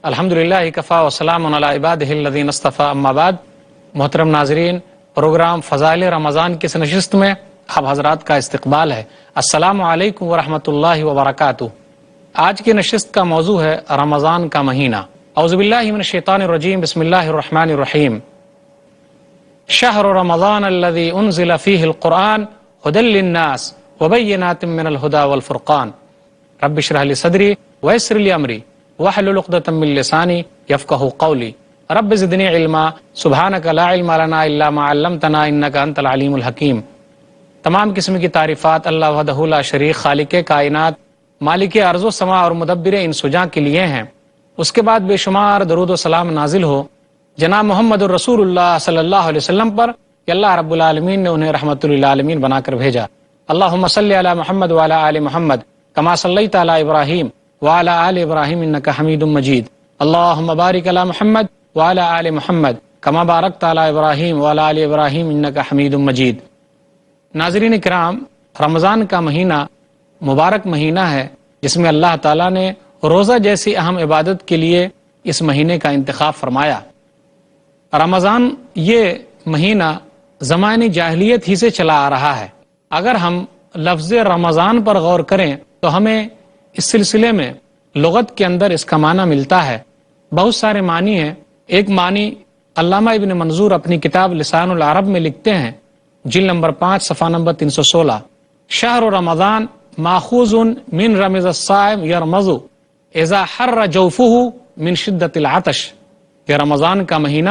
الحمدللہ کفا وسلام علی عبادہ الذین اصطفیٰ اما بعد۔ محترم ناظرین، پروگرام فضائل رمضان کی اس نشست میں آپ حضرات کا استقبال ہے۔ السلام علیکم ورحمۃ اللہ وبرکاتہ۔ آج کی نشست کا موضوع ہے رمضان کا مہینہ۔ اعوذ باللہ من الشیطان الرجیم، بسم اللہ الرحمن الرحیم۔ شہر رمضان الذی انزل فیہ القرآن ھدی للناس وبینات من الھدی والفرقان۔ رب اشرح لی صدری ویسر لی امری واحلل عقدۃ من لسانی یفقہوا قولی۔ رب زدنی علما سبحانک لا علم لنا الا ما علمتنا انک انت العلیم الحکیم۔ تمام قسم کی تعریفات اللہ وحدہ لا شریک، خالق کائنات، مالک ارض و سماء اور مدبر ان سجاں کے لیے ہیں۔ اس کے بعد بے شمار درود و سلام نازل ہو جناب محمد الرسول اللہ صلی اللہ علیہ وسلم پر کہ اللہ رب العالمین نے انہیں رحمت للعالمین بنا کر بھیجا۔ اللہم صلی علی محمد وعلی آل محمد کما صلیت علی ابراہیم وعلی آل ابراہیم انک حمید مجید۔ اللہم بارک علی محمد وعلی آل محمد کما بارکت علی ابراہیم وعلی آل ابراہیم انک حمید مجید۔ ناظرین کرام، رمضان کا مہینہ مبارک مہینہ ہے جس میں اللہ تعالیٰ نے روزہ جیسی اہم عبادت کے لیے اس مہینے کا انتخاب فرمایا۔ رمضان یہ مہینہ زمانہ جاہلیت ہی سے چلا آ رہا ہے۔ اگر ہم لفظ رمضان پر غور کریں تو ہمیں اس سلسلے میں لغت کے اندر اس کا معنی ملتا ہے۔ بہت سارے معنی ہیں۔ ایک معنی علامہ ابن منظور اپنی کتاب لسان العرب میں لکھتے ہیں، جلد نمبر 5 صفحہ نمبر 316، شہر رمضان ماخوذ من رمض الصائم یرمض اذا حر جوفہ من شدت العطش۔ کہ رمضان کا مہینہ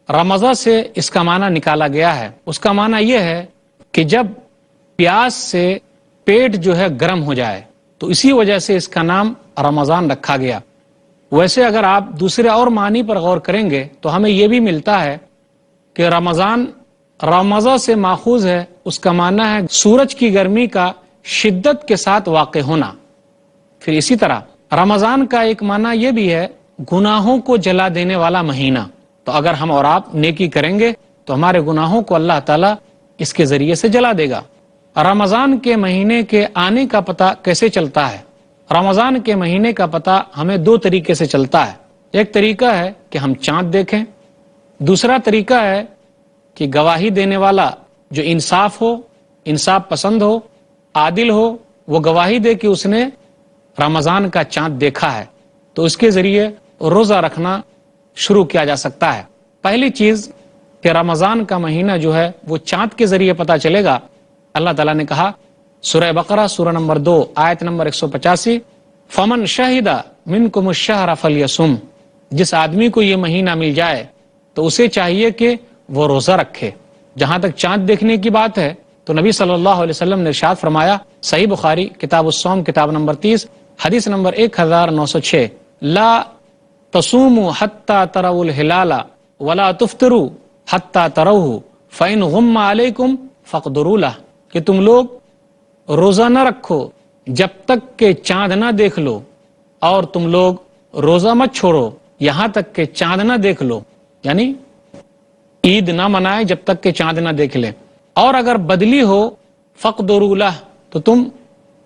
رمضان سے اس کا معنی نکالا گیا ہے۔ اس کا معنی یہ ہے کہ جب پیاس سے پیٹ جو ہے گرم ہو جائے تو اسی وجہ سے اس کا نام رمضان رکھا گیا۔ ویسے اگر آپ دوسرے اور معنی پر غور کریں گے تو ہمیں یہ بھی ملتا ہے کہ رمضان سے ماخوذ ہے، اس کا معنی ہے سورج کی گرمی کا شدت کے ساتھ واقع ہونا۔ پھر اسی طرح رمضان کا ایک معنی یہ بھی ہے گناہوں کو جلا دینے والا مہینہ۔ تو اگر ہم اور آپ نیکی کریں گے تو ہمارے گناہوں کو اللہ تعالیٰ اس کے ذریعے سے جلا دے گا۔ رمضان کے مہینے کے آنے کا پتہ کیسے چلتا ہے؟ رمضان کے مہینے کا پتہ ہمیں دو طریقے سے چلتا ہے۔ ایک طریقہ ہے کہ ہم چاند دیکھیں، دوسرا طریقہ ہے کہ گواہی دینے والا جو انصاف ہو، انصاف پسند ہو، عادل ہو، وہ گواہی دے کہ اس نے رمضان کا چاند دیکھا ہے، تو اس کے ذریعے روزہ رکھنا شروع کیا جا سکتا ہے۔ پہلی چیز کہ رمضان کا مہینہ جو ہے وہ چاند کے ذریعے پتہ چلے گا۔ اللہ تعالیٰ نے کہا سورہ بقرہ سورہ نمبر 2 آیت نمبر 185، فمن شہد منکم الشہر فلیصم۔ جس آدمی کو یہ مہینہ مل جائے تو اسے چاہیے کہ وہ روزہ رکھے۔ جہاں تک چاند دیکھنے کی بات ہے تو نبی صلی اللہ علیہ وسلم نے ارشاد فرمایا، صحیح بخاری کتاب الصوم کتاب نمبر 30 حدیث نمبر 1906، لا تصوموا حتی تروا الہلال ولا تفطروا حتی تروہ فإن غم علیکم فاقدروا لہ۔ کہ تم لوگ روزہ نہ رکھو جب تک کہ چاند نہ دیکھ لو، اور تم لوگ روزہ مت چھوڑو یہاں تک کہ چاند نہ دیکھ لو، یعنی عید نہ منائے جب تک کہ چاند نہ دیکھ لیں، اور اگر بدلی ہو فاقدروا لہ تو تم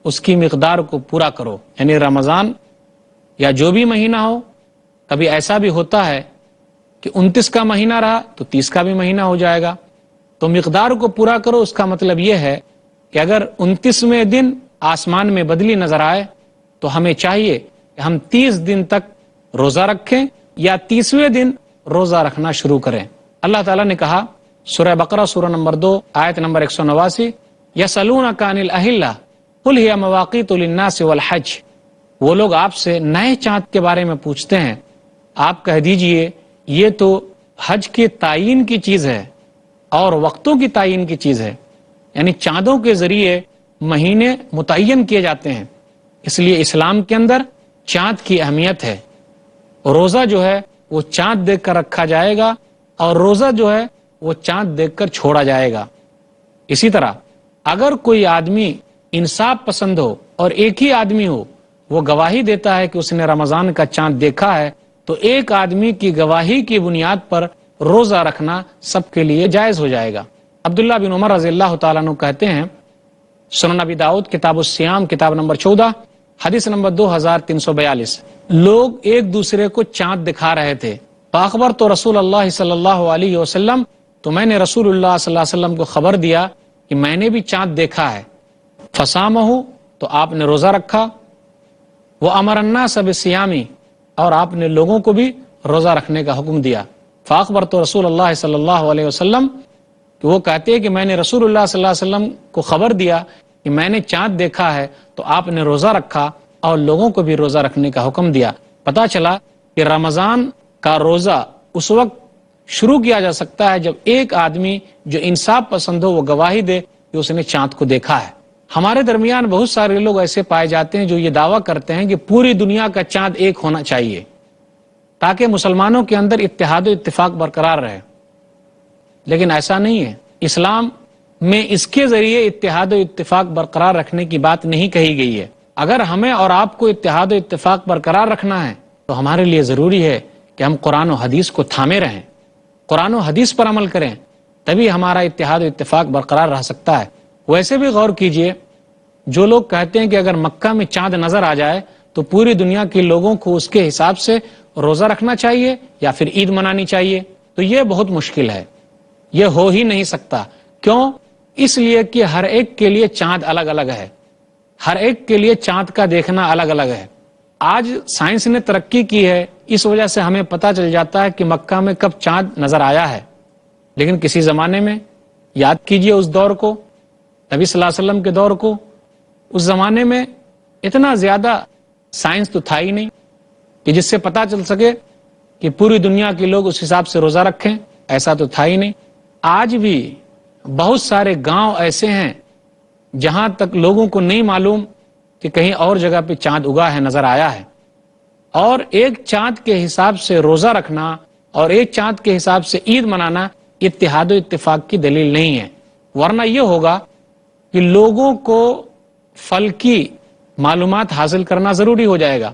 اس کی مقدار کو پورا کرو۔ یعنی رمضان یا جو بھی مہینہ ہو، کبھی ایسا بھی ہوتا ہے کہ 29 کا مہینہ رہا تو 30 کا بھی مہینہ ہو جائے گا، تو مقدار کو پورا کرو۔ اس کا مطلب یہ ہے کہ اگر 29ویں دن آسمان میں بدلی نظر آئے تو ہمیں چاہیے کہ ہم 30 دن تک روزہ رکھیں یا 30ویں دن روزہ رکھنا شروع کریں۔ اللہ تعالیٰ نے کہا سورہ بقرہ سورہ نمبر 2 آیت نمبر 189، یسألونک عن الاہلہ قل ہی مواقیت للناس والحج۔ وہ لوگ آپ سے نئے چاند کے بارے میں پوچھتے ہیں، آپ کہہ دیجئے یہ تو حج کے تعین کی چیز ہے اور وقتوں کی تعین کی چیز ہے۔ یعنی چاندوں کے ذریعے مہینے متعین کیے جاتے ہیں، اس لیے اسلام کے اندر چاند کی اہمیت ہے۔ روزہ جو ہے وہ چاند دیکھ کر رکھا جائے گا، اور روزہ جو ہے وہ چاند دیکھ کر چھوڑا جائے گا۔ اسی طرح اگر کوئی آدمی انصاف پسند ہو اور ایک ہی آدمی ہو، وہ گواہی دیتا ہے کہ اس نے رمضان کا چاند دیکھا ہے، تو ایک آدمی کی گواہی کی بنیاد پر روزہ رکھنا سب کے لیے جائز ہو جائے گا۔ عبداللہ بن عمر رضی اللہ تعالیٰ عنہ کہتے ہیں، سنن ابی داؤد کتاب الصیام کتاب نمبر 14 حدیث نمبر 2342، لوگ ایک دوسرے کو چاند دکھا رہے تھے. فاخبر تو رسول اللہ صلی اللہ علیہ وسلم، تو میں نے رسول اللہ صلی اللہ علیہ وسلم کو خبر دیا کہ میں نے بھی چاند دیکھا ہے. فصامہ، تو آپ نے روزہ رکھا. وہ امر الناس بالصیام، اور آپ نے لوگوں کو بھی روزہ رکھنے کا حکم دیا. فاخبر تو رسول اللہ صلی اللہ علیہ وسلم، کہ وہ کہتے ہیں کہ میں نے رسول اللہ صلی اللہ علیہ وسلم کو خبر دیا کہ میں نے چاند دیکھا ہے، تو آپ نے روزہ رکھا اور لوگوں کو بھی روزہ رکھنے کا حکم دیا. پتہ چلا کہ رمضان کا روزہ اس وقت شروع کیا جا سکتا ہے جب ایک آدمی جو انصاف پسند ہو وہ گواہی دے کہ اس نے چاند کو دیکھا ہے. ہمارے درمیان بہت سارے لوگ ایسے پائے جاتے ہیں جو یہ دعویٰ کرتے ہیں کہ پوری دنیا کا چاند ایک ہونا چاہیے تاکہ مسلمانوں کے اندر اتحاد و اتفاق برقرار رہے. لیکن ایسا نہیں ہے. اسلام میں اس کے ذریعے اتحاد و اتفاق برقرار رکھنے کی بات نہیں کہی گئی ہے. اگر ہمیں اور آپ کو اتحاد و اتفاق برقرار رکھنا ہے تو ہمارے لیے ضروری ہے کہ ہم قرآن و حدیث کو تھامے رہیں، قرآن و حدیث پر عمل کریں، تبھی ہمارا اتحاد و اتفاق برقرار رہ سکتا ہے. ویسے بھی غور کیجئے، جو لوگ کہتے ہیں کہ اگر مکہ میں چاند نظر آ جائے تو پوری دنیا کے لوگوں کو اس کے حساب سے روزہ رکھنا چاہیے یا پھر عید منانی چاہیے، تو یہ بہت مشکل ہے، یہ ہو ہی نہیں سکتا. کیوں؟ اس لیے کہ ہر ایک کے لیے چاند الگ الگ ہے، ہر ایک کے لیے چاند کا دیکھنا الگ الگ ہے. آج سائنس نے ترقی کی ہے، اس وجہ سے ہمیں پتہ چل جاتا ہے کہ مکہ میں کب چاند نظر آیا ہے. لیکن کسی زمانے میں یاد کیجئے اس دور کو، نبی صلی اللہ علیہ وسلم کے دور کو، اس زمانے میں اتنا زیادہ سائنس تو تھا ہی نہیں کہ جس سے پتہ چل سکے کہ پوری دنیا کے لوگ اس حساب سے روزہ رکھیں، ایسا تو تھا ہی نہیں. آج بھی بہت سارے گاؤں ایسے ہیں جہاں تک لوگوں کو نہیں معلوم کہ کہیں اور جگہ پہ چاند اگا ہے، نظر آیا ہے. اور ایک چاند کے حساب سے روزہ رکھنا اور ایک چاند کے حساب سے عید منانا اتحاد و اتفاق کی دلیل نہیں ہے. ورنہ یہ ہوگا کہ لوگوں کو فلکی معلومات حاصل کرنا ضروری ہو جائے گا،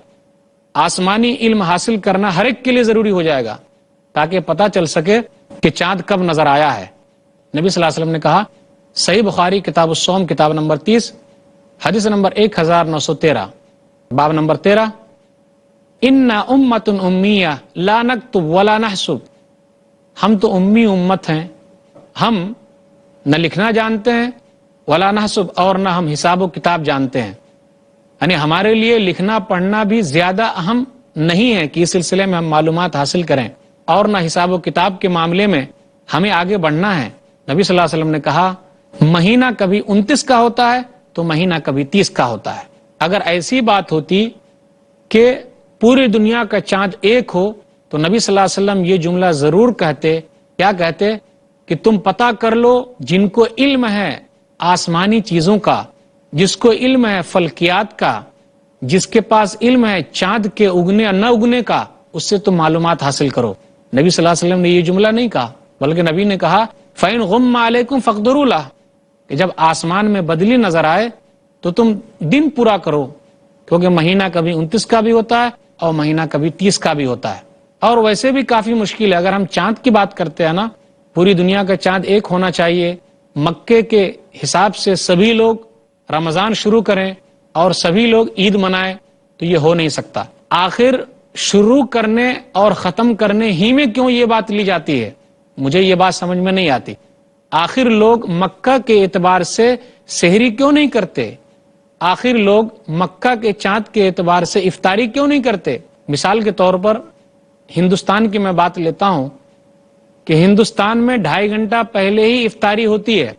آسمانی علم حاصل کرنا ہر ایک کے لیے ضروری ہو جائے گا تاکہ پتہ چل سکے کہ چاند کب نظر آیا ہے. نبی صلی اللہ علیہ وسلم نے کہا، صحیح بخاری کتاب الصوم کتاب نمبر 30 حدیث نمبر 1913 باب نمبر 13، اِنَّا أُمَّةٌ أُمِّيَّةٌ لَا نَكْتُبُ وَلَا نَحْسُبُ، ہم تو امی امت ہیں، ہم نہ لکھنا جانتے ہیں ولا نحسب، اور نہ ہم حساب و کتاب جانتے ہیں. یعنی ہمارے لیے لکھنا پڑھنا بھی زیادہ اہم نہیں ہے کہ اس سلسلے میں ہم معلومات حاصل کریں، اور نہ حساب و کتاب کے معاملے میں ہمیں آگے بڑھنا ہے. نبی صلی اللہ علیہ وسلم نے کہا، مہینہ کبھی 29 کا ہوتا ہے تو مہینہ کبھی 30 کا ہوتا ہے. اگر ایسی بات ہوتی کہ پوری دنیا کا چاند ایک ہو تو نبی صلی اللہ علیہ وسلم یہ جملہ ضرور کہتے. کیا کہتے؟ کہ تم پتہ کر لو جن کو علم ہے آسمانی چیزوں کا، جس کو علم ہے فلکیات کا، جس کے پاس علم ہے چاند کے اگنے اور نہ اگنے کا، اس سے تم معلومات حاصل کرو. نبی صلی اللہ علیہ وسلم نے یہ جملہ نہیں کہا، بلکہ نبی نے کہا، فَإِنْ غُمَّ عَلَيْكُمْ فَاقْدِرُوا لَهُ، کہ جب آسمان میں بدلی نظر آئے تو تم دن پورا کرو، کیونکہ مہینہ کبھی 29 کا بھی ہوتا ہے اور مہینہ کبھی 30 کا بھی ہوتا ہے. اور ویسے بھی کافی مشکل ہے. اگر ہم چاند کی بات کرتے ہیں نا، پوری دنیا کا چاند ایک ہونا چاہیے، مکے کے حساب سے سبھی لوگ رمضان شروع کریں اور سبھی لوگ عید منائیں، تو یہ ہو نہیں سکتا. آخر شروع کرنے اور ختم کرنے ہی میں کیوں یہ بات لی جاتی ہے؟ مجھے یہ بات سمجھ میں نہیں آتی. آخر لوگ مکہ کے اعتبار سے سحری کیوں نہیں کرتے؟ آخر لوگ مکہ کے چاند کے اعتبار سے افطاری کیوں نہیں کرتے؟ مثال کے طور پر ہندوستان کی میں بات لیتا ہوں کہ ہندوستان میں 2.5 گھنٹہ پہلے ہی افطاری ہوتی ہے،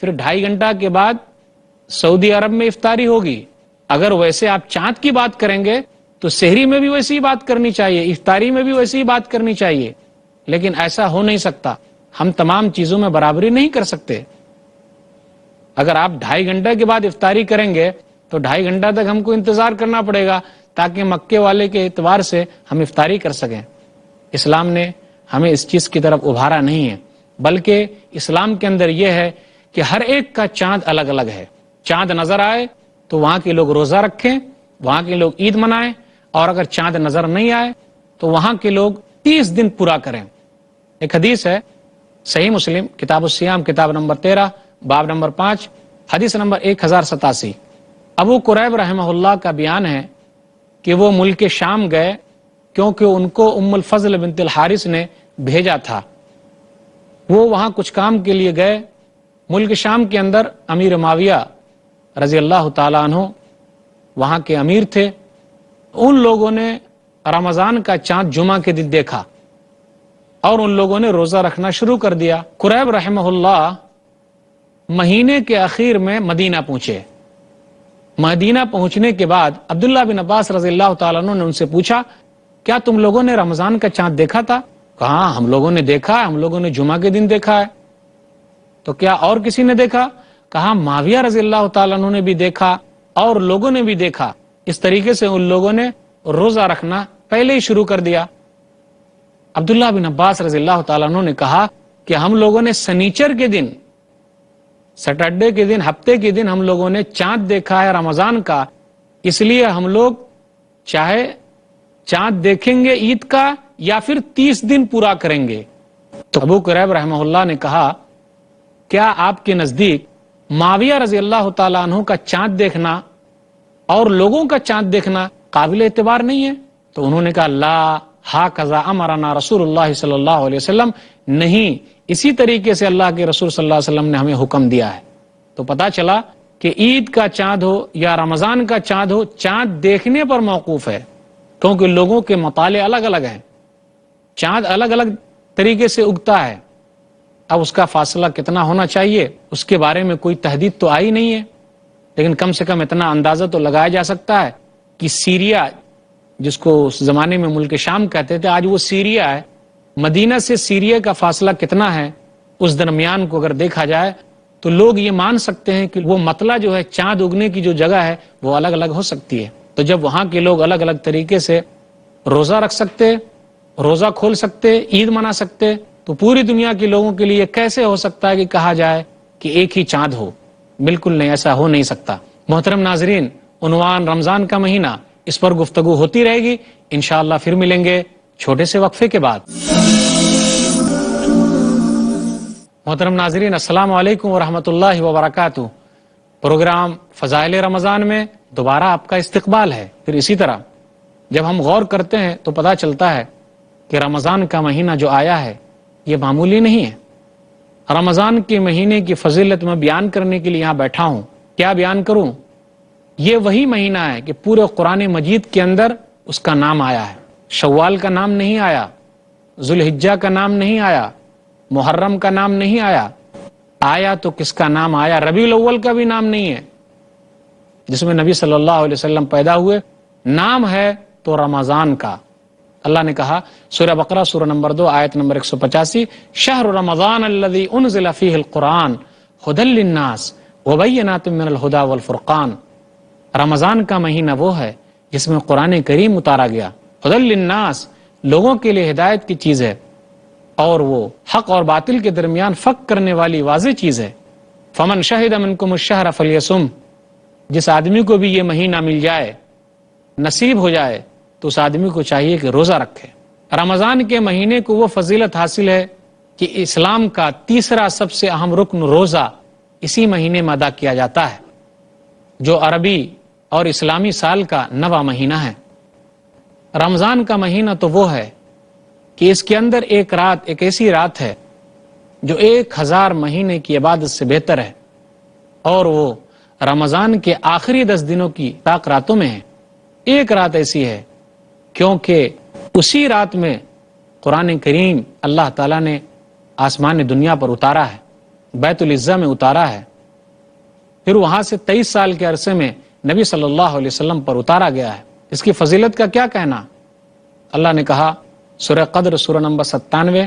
پھر 2.5 گھنٹہ کے بعد سعودی عرب میں افطاری ہوگی. اگر ویسے آپ چاند کی بات کریں گے تو سحری میں بھی ویسی ہی بات کرنی چاہیے، افطاری میں بھی ویسی ہی بات کرنی چاہیے. لیکن ایسا ہو نہیں سکتا. ہم تمام چیزوں میں برابری نہیں کر سکتے. اگر آپ 2.5 گھنٹے کے بعد افطاری کریں گے تو 2.5 گھنٹہ تک ہم کو انتظار کرنا پڑے گا تاکہ مکے والے کے اعتبار سے ہم افطاری کر سکیں. اسلام نے ہمیں اس چیز کی طرف ابھارا نہیں ہے، بلکہ اسلام کے اندر یہ ہے کہ ہر ایک کا چاند الگ الگ ہے. چاند نظر آئے تو وہاں کے لوگ روزہ رکھیں، وہاں کے لوگ عید منائیں، اور اگر چاند نظر نہیں آئے تو وہاں کے لوگ 30 دن پورا کریں. ایک حدیث ہے صحیح مسلم کتاب الصیام کتاب نمبر 13 باب نمبر 5 حدیث نمبر 1087. ابو قریب رحمہ اللہ کا بیان ہے کہ وہ ملک شام گئے کیونکہ ان کو ام الفضل بنت الحارث نے بھیجا تھا۔ وہ وہاں کچھ کام کے لیے گئے۔ ملک شام کے اندر امیر معاویہ رضی اللہ تعالیٰ عنہ وہاں کے امیر تھے۔ ان لوگوں نے رمضان کا چاند جمعہ کے دن دیکھا اور ان لوگوں نے روزہ رکھنا شروع کر دیا۔ قریب رحمہ اللہ مہینے کے اخیر میں مدینہ پہنچے۔ مدینہ پہنچنے کے بعد عبداللہ بن عباس رضی اللہ تعالیٰ عنہ نے ان سے پوچھا، کیا تم لوگوں نے رمضان کا چاند دیکھا تھا؟ کہا ہم لوگوں نے دیکھا ہے، ہم لوگوں نے جمعہ کے دن دیکھا ہے۔ تو کیا اور کسی نے دیکھا؟ کہا معاویہ رضی اللہ تعالیٰ عنہ نے بھی دیکھا اور لوگوں نے بھی دیکھا۔ اس طریقے سے ان لوگوں نے روزہ رکھنا پہلے ہی شروع کر دیا۔ عبداللہ بن عباس رضی اللہ تعالیٰ عنہ نے کہا کہ ہم لوگوں نے سنیچر کے دن، سیٹرڈے کے دن، ہفتے کے دن ہم لوگوں نے چاند دیکھا ہے رمضان کا، اس لیے ہم لوگ چاہے چاند دیکھیں گے عید کا یا پھر 30 دن پورا کریں گے۔ تو ابو قریب رحمہ اللہ نے کہا کیا آپ کے نزدیک معاویہ رضی اللہ تعالیٰ عنہ کا چاند دیکھنا اور لوگوں کا چاند دیکھنا قابل اعتبار نہیں ہے؟ تو انہوں نے کہا لا ہاکذا امرنا رسول اللہ صلی اللہ علیہ وسلم، نہیں، اسی طریقے سے اللہ کے رسول صلی اللہ علیہ وسلم نے ہمیں حکم دیا ہے۔ تو پتا چلا کہ عید کا چاند ہو یا رمضان کا چاند ہو، چاند دیکھنے پر موقوف ہے، کیونکہ لوگوں کے مطالعے الگ الگ ہیں، چاند الگ الگ طریقے سے اگتا ہے۔ اب اس کا فاصلہ کتنا ہونا چاہیے اس کے بارے میں کوئی تحدید تو آئی نہیں ہے، لیکن کم سے کم اتنا اندازہ تو لگایا جا سکتا ہے کہ سیریا، جس کو اس زمانے میں ملک شام کہتے تھے، آج وہ سیریا ہے، مدینہ سے سیریا کا فاصلہ کتنا ہے، اس درمیان کو اگر دیکھا جائے تو لوگ یہ مان سکتے ہیں کہ وہ مطلع جو ہے چاند اگنے کی جو جگہ ہے وہ الگ الگ ہو سکتی ہے۔ تو جب وہاں کے لوگ الگ الگ طریقے سے روزہ رکھ سکتے، روزہ کھول سکتے، عید منا سکتے، تو پوری دنیا کے لوگوں کے لیے کیسے ہو سکتا ہے کہ کہا جائے کہ ایک ہی چاند ہو؟ بالکل نہیں، ایسا ہو نہیں سکتا۔ محترم ناظرین، عنوان رمضان کا مہینہ، اس پر گفتگو ہوتی رہے گی، انشاءاللہ پھر ملیں گے چھوٹے سے وقفے کے بعد۔ محترم ناظرین، السلام علیکم ورحمۃ اللہ وبرکاتہ۔ پروگرام فضائل رمضان میں دوبارہ آپ کا استقبال ہے۔ پھر اسی طرح جب ہم غور کرتے ہیں تو پتہ چلتا ہے کہ رمضان کا مہینہ جو آیا ہے یہ معمولی نہیں ہے۔ رمضان کے مہینے کی فضیلت میں بیان کرنے کے لیے یہاں بیٹھا ہوں۔ کیا بیان کروں؟ یہ وہی مہینہ ہے کہ پورے قرآن مجید کے اندر اس کا نام آیا ہے۔ شوال کا نام نہیں آیا، ذوالحجہ کا نام نہیں آیا، محرم کا نام نہیں آیا، آیا تو کس کا نام آیا؟ ربیع الاول کا بھی نام نہیں ہے، جس میں نبی صلی اللہ علیہ وسلم پیدا ہوئے، نام ہے تو رمضان کا۔ اللہ نے کہا سورہ بقرہ سورہ نمبر 2 آیت نمبر 185، شہر رمضان الذی انزل فیہ القرآن ھدی للناس وبینات من الھدی والفرقان۔ رمضان کا مہینہ وہ ہے جس میں قرآن کریم اتارا گیا، ھدی للناس، لوگوں کے لیے ہدایت کی چیز ہے، اور وہ حق اور باطل کے درمیان فرق کرنے والی واضح چیز ہے۔ فمن شہد منکم الشہر فلیصم، جس آدمی کو بھی یہ مہینہ مل جائے، نصیب ہو جائے، تو اس آدمی کو چاہیے کہ روزہ رکھے۔ رمضان کے مہینے کو وہ فضیلت حاصل ہے کہ اسلام کا تیسرا سب سے اہم رکن روزہ اسی مہینے میں ادا کیا جاتا ہے، جو عربی اور اسلامی سال کا 9واں مہینہ ہے۔ رمضان کا مہینہ تو وہ ہے کہ اس کے اندر ایک رات، ایک ایسی رات ہے جو 1000 مہینے کی عبادت سے بہتر ہے، اور وہ رمضان کے آخری 10 دنوں کی طاق راتوں میں ہے۔ ایک رات ایسی ہے کیونکہ اسی رات میں قرآن کریم اللہ تعالیٰ نے آسمان دنیا پر اتارا ہے، بیت العزہ میں اتارا ہے، پھر وہاں سے 23 سال کے عرصے میں نبی صلی اللہ علیہ وسلم پر اتارا گیا ہے۔ اس کی فضیلت کا کیا کہنا؟ اللہ نے کہا سورہ قدر سورہ نمبر 97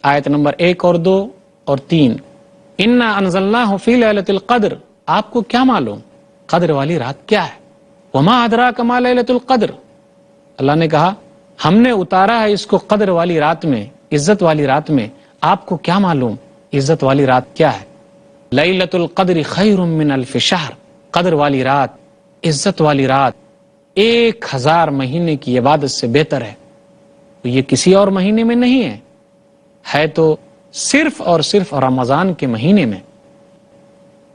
آیت نمبر 1 اور 2 اور 3، انا انزلناہ فی لیلۃ القدر، آپ کو کیا معلوم قدر والی رات کیا ہے؟ وما ادراک ما لیلۃ القدر، اللہ نے کہا ہم نے اتارا ہے اس کو قدر والی رات میں، عزت والی رات میں، آپ کو کیا معلوم عزت والی رات کیا ہے؟ لیلۃ القدر خیر من الف شہر، قدر والی رات، عزت والی رات 1000 مہینے کی عبادت سے بہتر ہے۔ تو یہ کسی اور مہینے میں نہیں ہے تو صرف اور صرف رمضان کے مہینے میں۔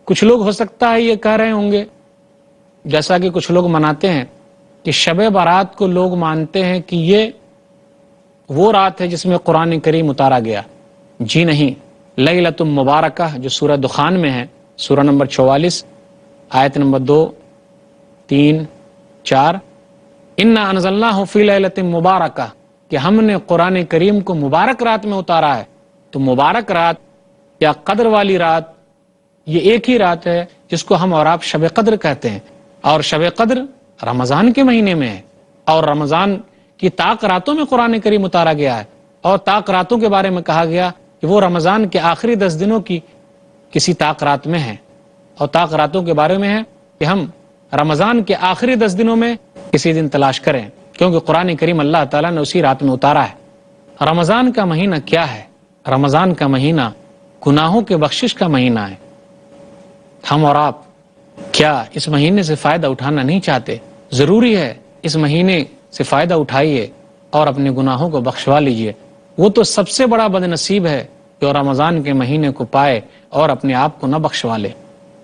کچھ لوگ ہو سکتا ہے یہ کہہ رہے ہوں گے، جیسا کہ کچھ لوگ مناتے ہیں کہ شب برات کو لوگ مانتے ہیں کہ یہ وہ رات ہے جس میں قرآن کریم اتارا گیا. جی نہیں. لیلۃ مبارکہ جو سورہ دخان میں ہے، سورہ نمبر 44 آیت نمبر 2 3 4، انا انزلناہ فی لیلۃ مبارکہ، کہ ہم نے قرآن کریم کو مبارک رات میں اتارا ہے. تو مبارک رات یا قدر والی رات یہ ایک ہی رات ہے جس کو ہم اور آپ شب قدر کہتے ہیں. اور شب قدر رمضان کے مہینے میں ہے، اور رمضان کی طاق راتوں میں قرآن کریم اتارا گیا ہے. اور طاق راتوں کے بارے میں کہا گیا کہ وہ رمضان کے آخری 10 دنوں کی کسی طاق رات میں ہے. اور طاق راتوں کے بارے میں ہے کہ ہم رمضان کے آخری 10 دنوں میں کسی دن تلاش کریں، کیونکہ قرآن کریم اللہ تعالیٰ نے اسی رات میں اتارا ہے. رمضان کا مہینہ کیا ہے؟ رمضان کا مہینہ گناہوں کے بخشش کا مہینہ ہے. ہم اور آپ کیا اس مہینے سے فائدہ اٹھانا نہیں چاہتے؟ ضروری ہے اس مہینے سے فائدہ اٹھائیے اور اپنے گناہوں کو بخشوا لیجئے. وہ تو سب سے بڑا بد نصیب ہے جو رمضان کے مہینے کو پائے اور اپنے آپ کو نہ بخشوا لے.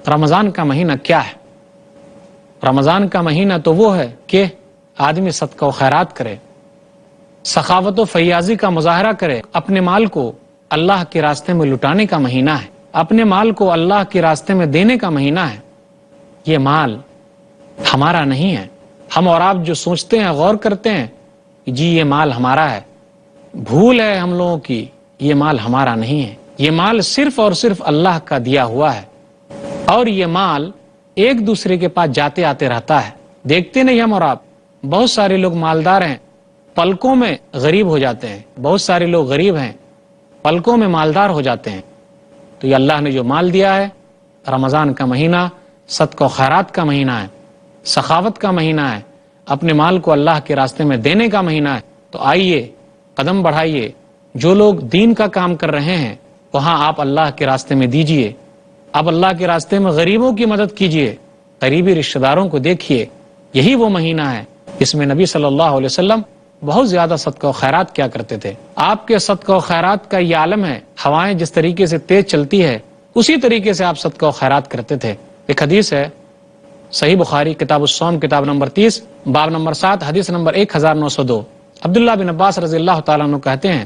رمضان کا مہینہ کیا ہے؟ رمضان کا مہینہ تو وہ ہے کہ آدمی صدقہ و خیرات کرے، سخاوت و فیاضی کا مظاہرہ کرے، اپنے مال کو اللہ کے راستے میں لٹانے کا مہینہ ہے، اپنے مال کو اللہ کے راستے میں دینے کا مہینہ ہے. یہ مال ہمارا نہیں ہے. ہم اور آپ جو سوچتے ہیں، غور کرتے ہیں کہ جی یہ مال ہمارا ہے، بھول ہے ہم لوگوں کی. یہ مال ہمارا نہیں ہے. یہ مال صرف اور صرف اللہ کا دیا ہوا ہے. اور یہ مال ایک دوسرے کے پاس جاتے آتے رہتا ہے. دیکھتے نہیں ہم اور آپ، بہت سارے لوگ مالدار ہیں، پلکوں میں غریب ہو جاتے ہیں. بہت سارے لوگ غریب ہیں، پلکوں میں مالدار ہو جاتے ہیں. تو یہ اللہ نے جو مال دیا ہے، رمضان کا مہینہ صدقہ و خیرات کا مہینہ ہے، سخاوت کا مہینہ ہے، اپنے مال کو اللہ کے راستے میں دینے کا مہینہ ہے. تو آئیے قدم بڑھائیے. جو لوگ دین کا کام کر رہے ہیں وہاں آپ اللہ کے راستے میں دیجئے. آپ اللہ کے راستے میں غریبوں کی مدد کیجئے، قریبی رشتہ داروں کو دیکھیے. یہی وہ مہینہ ہے جس میں نبی صلی اللہ علیہ وسلم بہت زیادہ صدقہ و خیرات کیا کرتے تھے. آپ کے صدقہ و خیرات کا یہ عالم ہے. ہوائیں جس طریقے سے تیز چلتی ہے اسی طریقے سے آپ صدقہ و خیرات کرتے تھے. ایک حدیث ہے صحیح بخاری کتاب الصوم کتاب نمبر 30 باب نمبر 7 حدیث نمبر 1902. عبداللہ بن عباس رضی اللہ تعالیٰ عنہ کہتے ہیں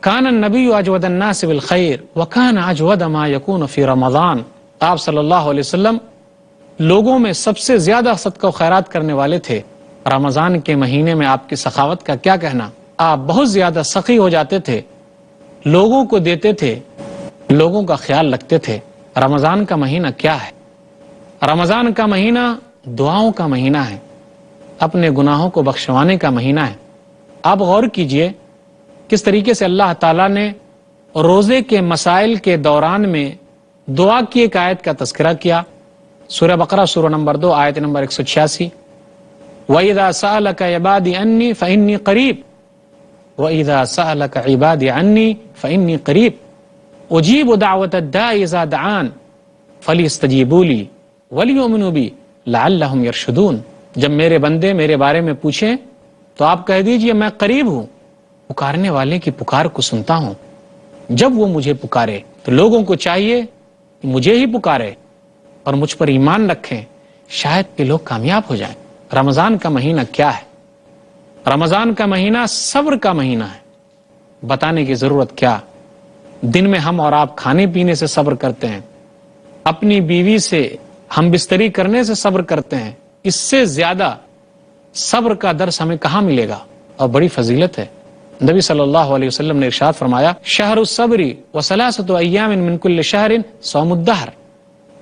کان النبی اجود الناس بالخیر وکان اجود ما یکون فی رمضان. آپ صلی اللہ علیہ وسلم لوگوں میں سب سے زیادہ صدقہ و خیرات کرنے والے تھے. رمضان کے مہینے میں آپ کی سخاوت کا کیا کہنا. آپ بہت زیادہ سخی ہو جاتے تھے، لوگوں کو دیتے تھے، لوگوں کا خیال رکھتے تھے. رمضان کا مہینہ کیا ہے؟ رمضان کا مہینہ دعاؤں کا مہینہ ہے، اپنے گناہوں کو بخشوانے کا مہینہ ہے. آپ غور کیجئے کس طریقے سے اللہ تعالیٰ نے روزے کے مسائل کے دوران میں دعا کی ایک آیت کا تذکرہ کیا. سورہ بقرہ سورہ نمبر 2 آیت نمبر 186. وَإِذَا سَأَلَكَ عِبَادِي عَنِّي فَإِنِّي قَرِيبٌ وَإِذَا سَأَلَكَ عِبَادِي عَنِّي فَإِنِّي قَرِيبٌ أُجِيبُ دَعْوَةَ الدَّاعِ إِذَا دَعَانِ فَلْيَسْتَجِيبُوا لِي وَلْيُؤْمِنُوا بِي لَعَلَّهُمْ يَرْشُدُونَ. جب میرے بندے میرے بارے میں پوچھیں تو آپ کہہ دیجئے میں قریب ہوں، پکارنے والے کی پکار کو سنتا ہوں. جب وہ مجھے پکارے تو لوگوں کو چاہیے کہ مجھے ہی پکارے اور مجھ پر ایمان رکھیں، شاید کہ لوگ کامیاب ہو جائیں. رمضان کا مہینہ کیا ہے؟ رمضان کا مہینہ صبر کا مہینہ ہے. بتانے کی ضرورت کیا. دن میں ہم اور آپ کھانے پینے سے صبر کرتے ہیں، اپنی بیوی سے ہم بستری کرنے سے صبر کرتے ہیں. اس سے زیادہ صبر کا درس ہمیں کہاں ملے گا؟ اور بڑی فضیلت ہے. نبی صلی اللہ علیہ وسلم نے ارشاد فرمایا شہر الصبر وثلاثۃ ایام من کل شہر صوم الدہر،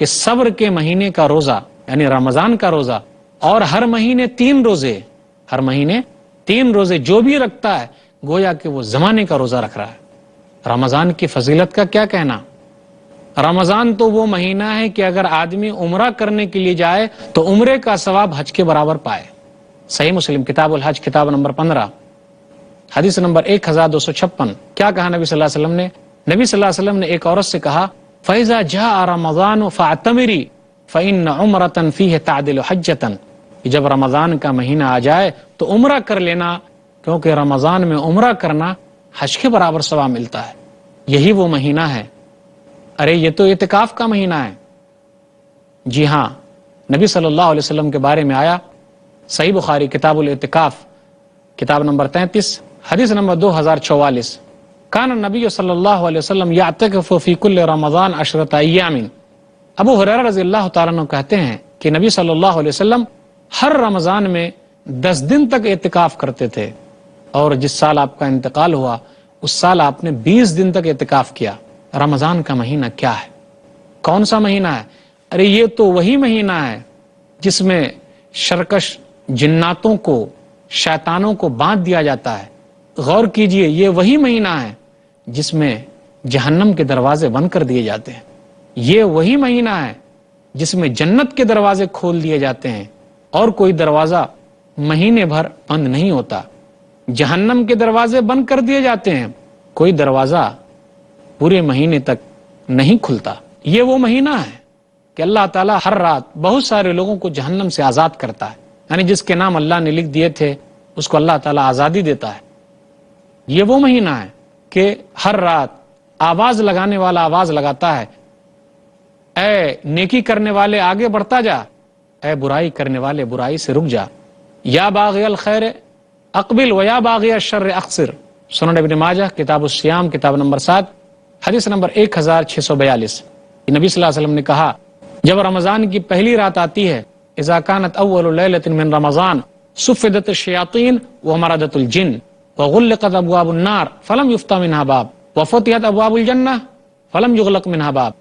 کہ صبر کے مہینے کا روزہ یعنی رمضان کا روزہ، اور ہر مہینے 3 روزے، ہر مہینے 3 روزے جو بھی رکھتا ہے گویا کہ وہ زمانے کا روزہ رکھ رہا ہے. رمضان کی فضیلت کا کیا کہنا. رمضان تو وہ مہینہ ہے کہ اگر آدمی عمرہ کرنے کے لیے جائے تو عمرے کا ثواب حج کے برابر پائے. صحیح مسلم کتاب الحج کتاب نمبر 15 حدیث نمبر 1256. کیا کہا نبی صلی اللہ علیہ وسلم نے؟ نبی صلی اللہ علیہ وسلم نے ایک عورت سے کہا فَإِذَا جَاءَ رَمَضَانُ فَاعْتَمِرِي فَإِنَّ عُمْرَةً فِيهِ تَعْدِلُ حَجَّةً. جب رمضان کا مہینہ آ جائے تو عمرہ کر لینا، کیونکہ رمضان میں عمرہ کرنا حج کے برابر ثواب ملتا ہے. یہی وہ مہینہ ہے. ارے یہ تو اعتکاف کا مہینہ ہے. جی ہاں، نبی صلی اللہ علیہ وسلم کے بارے میں آیا صحیح بخاری کتاب الاعتکاف کتاب نمبر 33 حدیث نمبر 2044 کان النبی صلی اللہ علیہ وسلم یعتکف فی کل رمضان 10 ایام۔ ابو ہریرہ رضی اللہ تعالیٰ عنہ کہتے ہیں کہ نبی صلی اللہ علیہ وسلم ہر رمضان میں 10 دن تک اعتکاف کرتے تھے، اور جس سال آپ کا انتقال ہوا اس سال آپ نے 20 دن تک اعتکاف کیا۔ رمضان کا مہینہ کیا ہے؟ کون سا مہینہ ہے؟ ارے یہ تو وہی مہینہ ہے جس میں شرکش جناتوں کو، شیطانوں کو باندھ دیا جاتا ہے۔ غور کیجئے، یہ وہی مہینہ ہے جس میں جہنم کے دروازے بند کر دیے جاتے ہیں۔ یہ وہی مہینہ ہے جس میں جنت کے دروازے کھول دیے جاتے ہیں، اور کوئی دروازہ مہینے بھر بند نہیں ہوتا۔ جہنم کے دروازے بند کر دیے جاتے ہیں، کوئی دروازہ پورے مہینے تک نہیں کھلتا۔ یہ وہ مہینہ ہے کہ اللہ تعالیٰ ہر رات بہت سارے لوگوں کو جہنم سے آزاد کرتا ہے، یعنی جس کے نام اللہ نے لکھ دیے تھے اس کو اللہ تعالیٰ آزادی دیتا ہے۔ یہ وہ مہینہ ہے کہ ہر رات آواز لگانے والا آواز لگاتا ہے، اے نیکی کرنے والے آگے بڑھتا جا، اے برائی کرنے والے برائی سے رک جا، یا باغی الخیر اقبل و یا باغی الشر اقصر۔ سنن ابن ماجہ کتاب الصیام کتاب نمبر 7 حدیث نمبر 1642۔ نبی صلی اللہ علیہ وسلم نے کہا جب رمضان کی پہلی رات آتی ہے، اذا كانت اول لیلۃ من رمضان صفدت الشیاطین ومردت الجن وغلقت ابواب النار فلم يفتح منها باب وفتحت ابواب الجنہ فلم يغلق منها باب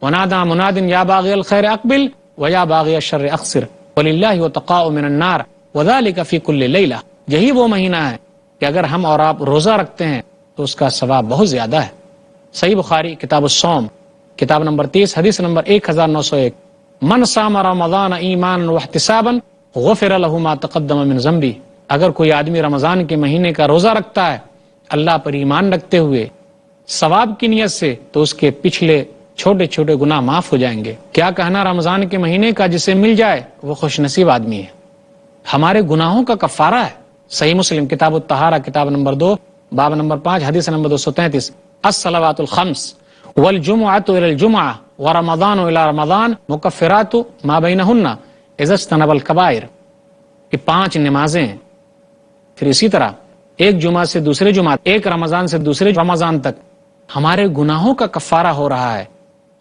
ونادى مناد یا باغی الخیر اقبل ویا باغی الشر اقصر وللہ وتقاء من النار وذلك فی کل لیلہ۔ یہی وہ مہینہ ہے کہ اگر ہم اور آپ روزہ رکھتے ہیں تو اس کا ثواب بہت زیادہ ہے۔ صحیح بخاری کتاب الصوم کتاب نمبر 30 حدیث نمبر 1901 من صام رمضان ایمانا واحتسابا غفر له ما تقدم من ذنبه۔ اگر کوئی آدمی رمضان کے مہینے کا روزہ رکھتا ہے اللہ پر ایمان رکھتے ہوئے ثواب کی نیت سے، تو اس کے پچھلے چھوٹے چھوٹے گناہ معاف ہو جائیں گے۔ کیا کہنا رمضان کے مہینے کا، جسے مل جائے وہ خوش نصیب آدمی ہے۔ ہمارے گناہوں کا کفارہ ہے۔ صحیح مسلم کتاب الطہارہ کتاب نمبر 2 باب نمبر 5 حدیث نمبر 233 الصلوات الخمس والجمعۃ الی الجمعہ ورمضان الی رمضان مکفرات ما بینہن اذا اجتنب الکبائر۔ کہ 5 نمازیں، پھر اسی طرح ایک جمعہ سے دوسرے جمعہ، ایک رمضان سے دوسرے رمضان تک ہمارے گناہوں کا کفارہ ہو رہا ہے۔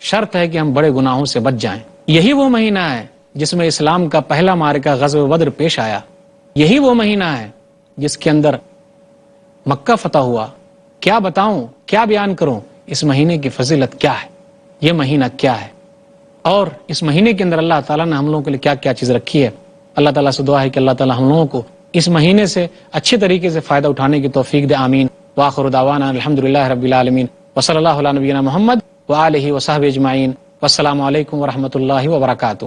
شرط ہے کہ ہم بڑے گناہوں سے بچ جائیں۔ یہی وہ مہینہ ہے جس میں اسلام کا پہلا معرکہ غزوہ بدر پیش آیا۔ یہی وہ مہینہ ہے جس کے اندر مکہ فتح ہوا۔ کیا بتاؤں، کیا بیان کروں، اس مہینے کی فضیلت کیا ہے، یہ مہینہ کیا ہے، اور اس مہینے کے اندر اللہ تعالیٰ نے ہم لوگوں کے لیے کیا کیا چیز رکھی ہے۔ اللہ تعالیٰ سے دعا ہے کہ اللہ تعالیٰ ہم لوگوں کو اس مہینے سے اچھے طریقے سے فائدہ اٹھانے کی توفیق دے، آمین۔ وآخر دعوانا الحمدللہ رب العالمین وصلی اللہ علی نبینا محمد وآلہ وصحبہ اجمعین، والسلام علیکم ورحمۃ اللہ وبرکاتہ۔